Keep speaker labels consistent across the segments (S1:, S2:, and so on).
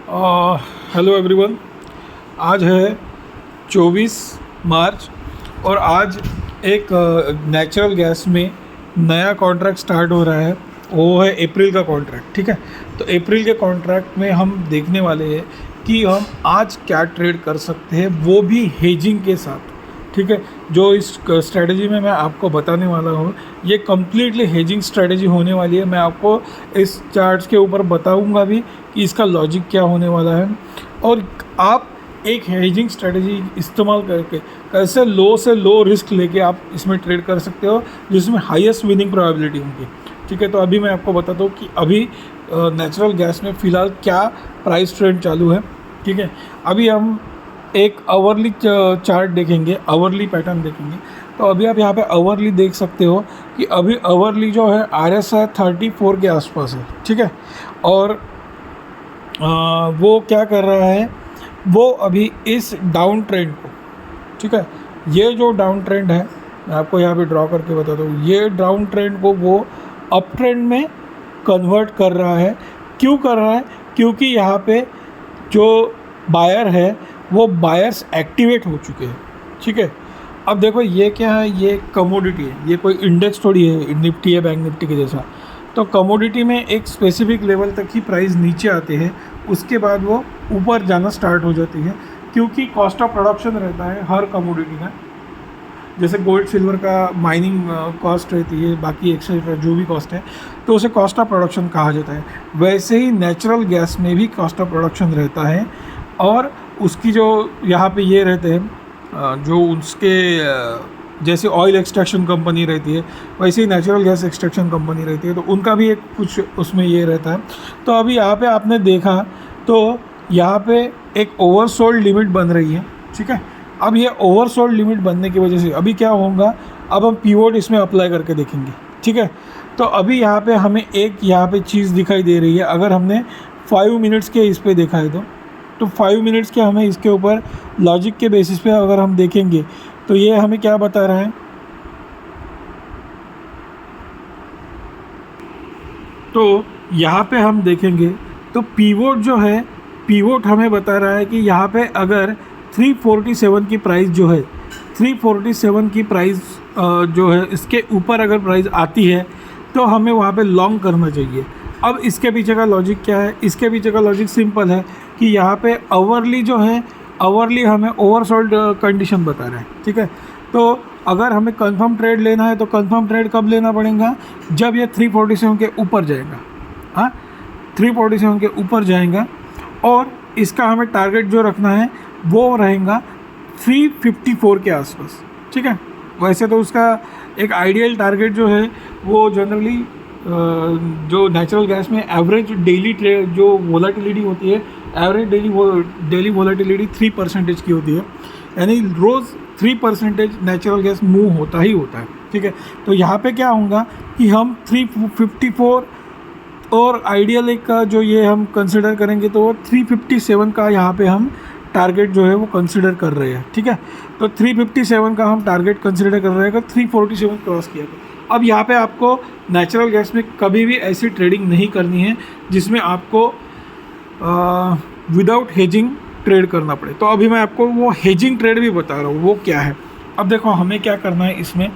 S1: Hello everyone. आज है 24 मार्च और आज एक नेचुरल गैस में नया कॉन्ट्रैक्ट स्टार्ट हो रहा है। वो है अप्रैल का कॉन्ट्रैक्ट। ठीक है, तो अप्रैल के कॉन्ट्रैक्ट में हम देखने वाले हैं कि हम आज क्या ट्रेड कर सकते हैं, वो भी हेजिंग के साथ। ठीक है, जो इस स्ट्रेटजी में मैं आपको बताने वाला हूँ ये कम्प्लीटली हेजिंग स्ट्रेटजी होने वाली है। मैं आपको इस चार्ट्स के ऊपर बताऊँगा भी कि इसका लॉजिक क्या होने वाला है और आप एक हेजिंग स्ट्रेटजी इस्तेमाल करके कैसे लो से लो रिस्क लेके आप इसमें ट्रेड कर सकते हो जिसमें हाईएस्ट विनिंग प्रोबेबिलिटी होगी। ठीक है, तो अभी मैं आपको बताता हूँ कि अभी नेचुरल गैस में फ़िलहाल क्या प्राइस ट्रेंड चालू है। ठीक है, अभी हम एक आवरली चार्ट देखेंगे, आवरली पैटर्न देखेंगे। तो अभी आप यहाँ पे आवरली देख सकते हो कि अभी आवरली जो है RSI 34 के आसपास है। ठीक है, और वो क्या कर रहा है, वो अभी इस डाउन ट्रेंड को, ठीक है, ये जो डाउन ट्रेंड है मैं आपको यहाँ पे ड्रॉ करके बताता हूँ, ये डाउन ट्रेंड को वो अप ट्रेंड में कन्वर्ट कर रहा है। क्यों कर रहा है? क्योंकि यहाँ पे जो बायर है वो बायर्स एक्टिवेट हो चुके हैं। ठीक है, अब देखो ये क्या है, ये कमोडिटी है, ये कोई इंडेक्स थोड़ी है, निफ्टी है बैंक निफ्टी के जैसा। तो कमोडिटी में एक स्पेसिफिक लेवल तक ही प्राइस नीचे आते हैं, उसके बाद वो ऊपर जाना स्टार्ट हो जाती है, क्योंकि कॉस्ट ऑफ प्रोडक्शन रहता है हर कमोडिटी का। जैसे गोल्ड सिल्वर का माइनिंग कॉस्ट रहती है, बाकी एक्सेट्रा जो भी कॉस्ट है, तो उसे कॉस्ट ऑफ प्रोडक्शन कहा जाता है। वैसे ही नेचुरल गैस में भी कॉस्ट ऑफ प्रोडक्शन रहता है और उसकी जो यहाँ पे ये रहते हैं, जो उसके जैसे ऑयल एक्सट्रैक्शन कंपनी रहती है वैसे ही नेचुरल गैस एक्सट्रैक्शन कंपनी रहती है, तो उनका भी एक कुछ उसमें ये रहता है। तो अभी यहाँ पे आपने देखा तो यहाँ पे एक ओवरसोल्ड लिमिट बन रही है। ठीक है, अब ये ओवरसोल्ड लिमिट बनने की वजह से अभी क्या होगा, अब हम पीवोट इसमें अप्लाई करके देखेंगे। ठीक है, तो अभी यहाँ पे हमें एक यहाँ पे चीज़ दिखाई दे रही है। अगर हमने 5 मिनट्स के इस पे देखा है तो 5 मिनट्स के हमें इसके ऊपर लॉजिक के बेसिस पे अगर हम देखेंगे तो ये हमें क्या बता रहा है, तो यहाँ पे हम देखेंगे तो पीवोट जो है, पीवोट हमें बता रहा है कि यहाँ पे अगर 347 की प्राइस जो है, 347 की प्राइस जो है इसके ऊपर अगर प्राइस आती है तो हमें वहाँ पे लॉन्ग करना चाहिए। अब इसके पीछे का लॉजिक क्या है? इसके पीछे का लॉजिक सिंपल है कि यहाँ पे आवरली जो है, आवरली हमें ओवरसोल्ड कंडीशन बता रहा है। ठीक है, तो अगर हमें कंफर्म ट्रेड लेना है तो कंफर्म ट्रेड कब लेना पड़ेगा? जब ये 347 के ऊपर जाएगा। हाँ, 347 के ऊपर जाएगा और इसका हमें टारगेट जो रखना है वो रहेगा 354 के आसपास। ठीक है, वैसे तो उसका एक आइडियल टारगेट जो है वो जनरली जो नेचुरल गैस में एवरेज डेली ट्रेड जो वोलेटिलिटी होती है, एवरेज डेली वोलेटिलिटी 3% की होती है, यानी रोज़ 3% नेचुरल गैस मूव होता ही होता है। ठीक है, तो यहाँ पे क्या होगा कि हम 354 और आइडियल एक का जो ये हम कंसिडर करेंगे तो 357 का यहाँ पे हम टारगेट जो है वो कंसिडर कर रहे हैं। ठीक है, तो 357 का हम टारगेट कंसिडर कर रहे हैं, 347 क्रॉस किया। अब यहाँ पे आपको नेचुरल गैस में कभी भी ऐसी ट्रेडिंग नहीं करनी है जिसमें आपको विदाउट हेजिंग ट्रेड करना पड़े। तो अभी मैं आपको वो हेजिंग ट्रेड भी बता रहा हूँ वो क्या है। अब देखो हमें क्या करना है, इसमें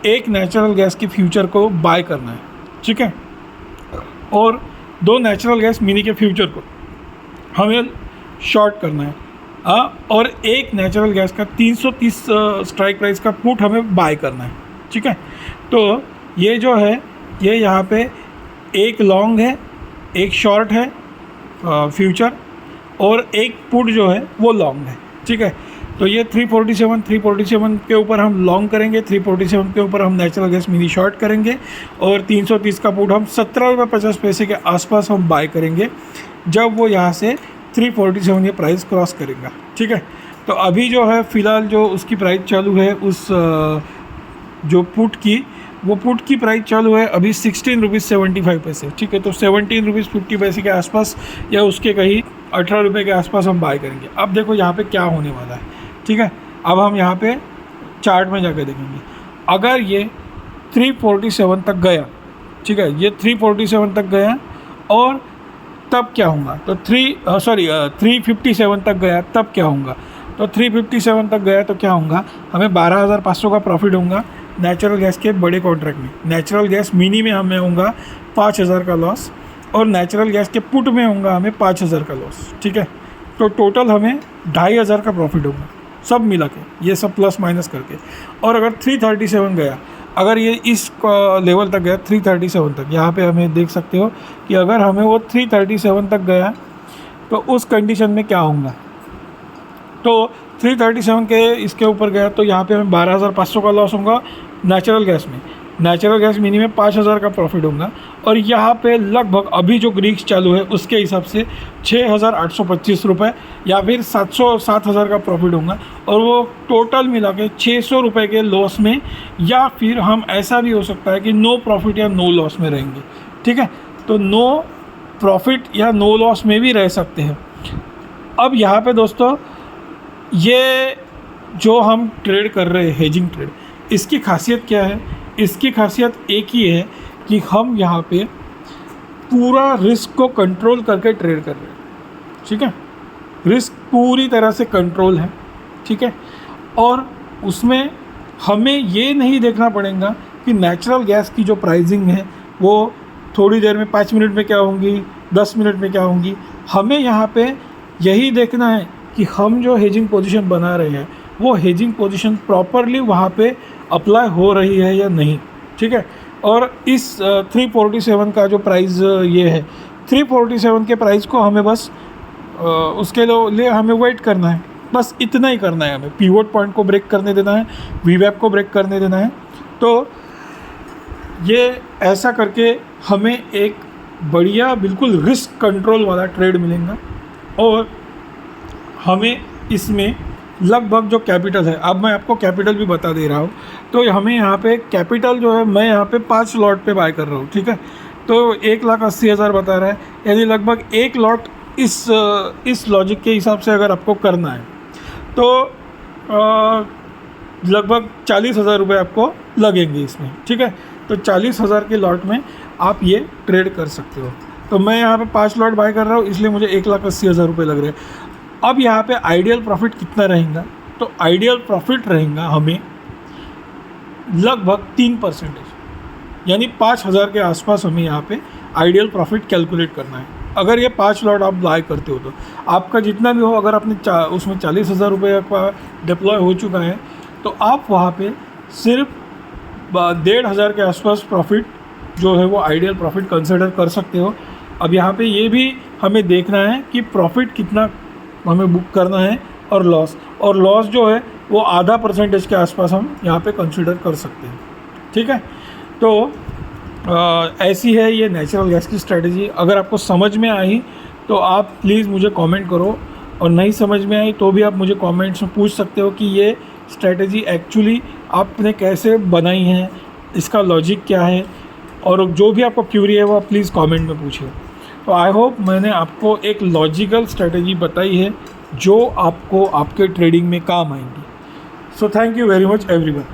S1: एक नेचुरल गैस की फ्यूचर को बाय करना है। ठीक है, और 2 नेचुरल गैस मिनी के फ्यूचर को हमें शॉर्ट करना है। और एक नेचुरल गैस का 330 स्ट्राइक प्राइस का पुट हमें बाय करना है। ठीक है, तो ये जो है ये यहाँ पे एक लॉन्ग है, एक शॉर्ट है फ्यूचर, और एक पुट जो है वो लॉन्ग है। ठीक है, तो ये 347 के ऊपर हम लॉन्ग करेंगे, 347 के ऊपर हम नेचुरल गैस मिनी शॉर्ट करेंगे और 330 का पुट हम 17.50 के आसपास हम बाय करेंगे जब वो यहाँ से 347 ये प्राइस क्रॉस करेगा। ठीक है, तो अभी जो है फ़िलहाल जो उसकी प्राइस चालू है उस जो पुट की, वो पुट की प्राइस चालू है अभी 16 रुपीज़ 75 पैसे। ठीक है, तो 17 रुपीज़ 50 पैसे के आसपास या उसके कहीं 18 रुपये के आसपास हम बाय करेंगे। अब देखो यहाँ पे क्या होने वाला है। ठीक है, अब हम यहाँ पे चार्ट में जाकर देखेंगे, अगर ये 347 तक गया, ठीक है, ये 347 तक गया और तब क्या होगा, तो 357 तक गया तब क्या होगा, तो 357 तक गया तो क्या होगा, हमें 12,500 का प्रॉफिट होगा नेचुरल गैस के बड़े कॉन्ट्रैक्ट में। नेचुरल गैस मिनी में हमें होगा 5,000 का लॉस और नेचुरल गैस के पुट में होगा हमें 5,000 का लॉस, ठीक है। तो टोटल हमें 2,500 का प्रॉफिट होगा सब मिला के, ये सब प्लस माइनस करके। और अगर 337 गया, अगर ये इस लेवल तक गया 337 तक, यहाँ पे हमें देख सकते हो कि अगर हमें वो 337 तक गया तो उस कंडीशन में क्या होगा, तो 337 के इसके ऊपर गया तो यहाँ पे हमें 12,500 का लॉस होगा नेचुरल गैस में। नेचुरल गैस मिनी में 5,000 का प्रॉफिट होगा और यहाँ पे लगभग अभी जो ग्रीक्स चालू है उसके हिसाब से 6,825 रुपये या फिर 7,000 का प्रॉफिट होगा और वो टोटल मिला के 600 रुपये के लॉस में, या फिर हम ऐसा भी हो सकता है कि नो प्रॉफिट या नो लॉस में रहेंगे, ठीक है। तो नो प्रॉफिट या नो लॉस में भी रह सकते हैं। अब यहाँ पे दोस्तों ये जो हम ट्रेड कर रहे हैं हेजिंग ट्रेड, इसकी खासियत क्या है, इसकी खासियत एक ही है कि हम यहाँ पे पूरा रिस्क को कंट्रोल करके ट्रेड कर रहे हैं, ठीक है। रिस्क पूरी तरह से कंट्रोल है, ठीक है। और उसमें हमें ये नहीं देखना पड़ेगा कि नेचुरल गैस की जो प्राइसिंग है वो थोड़ी देर में 5 मिनट में क्या होंगी, 10 मिनट में क्या होंगी। हमें यहाँ पे यही देखना है कि हम जो हेजिंग पोजीशन बना रहे हैं वो हेजिंग पोजीशन प्रॉपरली वहाँ पे अप्लाई हो रही है या नहीं, ठीक है। और इस 347 का जो प्राइस ये है, 347 के प्राइस को हमें बस उसके लिए हमें वेट करना है, बस इतना ही करना है। हमें पिवोट पॉइंट को ब्रेक करने देना है, वीवैप को ब्रेक करने देना है। तो ये ऐसा करके हमें एक बढ़िया बिल्कुल रिस्क कंट्रोल वाला ट्रेड मिलेगा और हमें इसमें लगभग जो कैपिटल है, अब मैं आपको कैपिटल भी बता दे रहा हूँ। तो हमें यहाँ पे कैपिटल जो है, मैं यहाँ पे 5 लॉट पे बाय कर रहा हूँ, ठीक है। तो 1,80,000 बता रहा है, यानी लगभग 1 लॉट इस लॉजिक के हिसाब से अगर आपको करना है तो लगभग 40,000 रुपये आपको लगेंगे इसमें, ठीक है। तो 40,000 के लॉट में आप ये ट्रेड कर सकते हो। तो मैं यहाँ पे 5 लॉट बाय कर रहा हूँ, इसलिए मुझे 1,80,000 रुपये लग रहे हैं। अब यहाँ पे आइडियल प्रॉफिट कितना रहेगा, तो आइडियल प्रॉफिट रहेगा हमें लगभग 3%, यानी 5,000 के आसपास हमें यहाँ पे आइडियल प्रॉफिट कैलकुलेट करना है। अगर ये 5 लॉट आप बाय करते हो तो आपका जितना भी हो, अगर आपने उसमें 40,000 रुपये का डिप्लॉय हो चुका है तो आप वहाँ पे सिर्फ 1,500 के आसपास प्रॉफिट जो है वो आइडियल प्रॉफिट कंसिडर कर सकते हो। अब यहाँ पे ये भी हमें देखना है कि प्रॉफिट कितना हमें बुक करना है और लॉस जो है वो आधा % के आसपास हम यहाँ पे कंसिडर कर सकते हैं, ठीक है। तो ऐसी है ये नेचुरल गैस की स्ट्रेटजी। अगर आपको समझ में आई तो आप प्लीज़ मुझे कमेंट करो, और नहीं समझ में आई तो भी आप मुझे कमेंट्स में पूछ सकते हो कि ये स्ट्रेटजी एक्चुअली आपने कैसे बनाई है, इसका लॉजिक क्या है, और जो भी आपको क्यूरी है वो आप प्लीज़ कमेंट में पूछिए। तो आई होप मैंने आपको एक लॉजिकल स्ट्रेटजी बताई है जो आपको आपके ट्रेडिंग में काम आएंगी। So thank you very much everyone.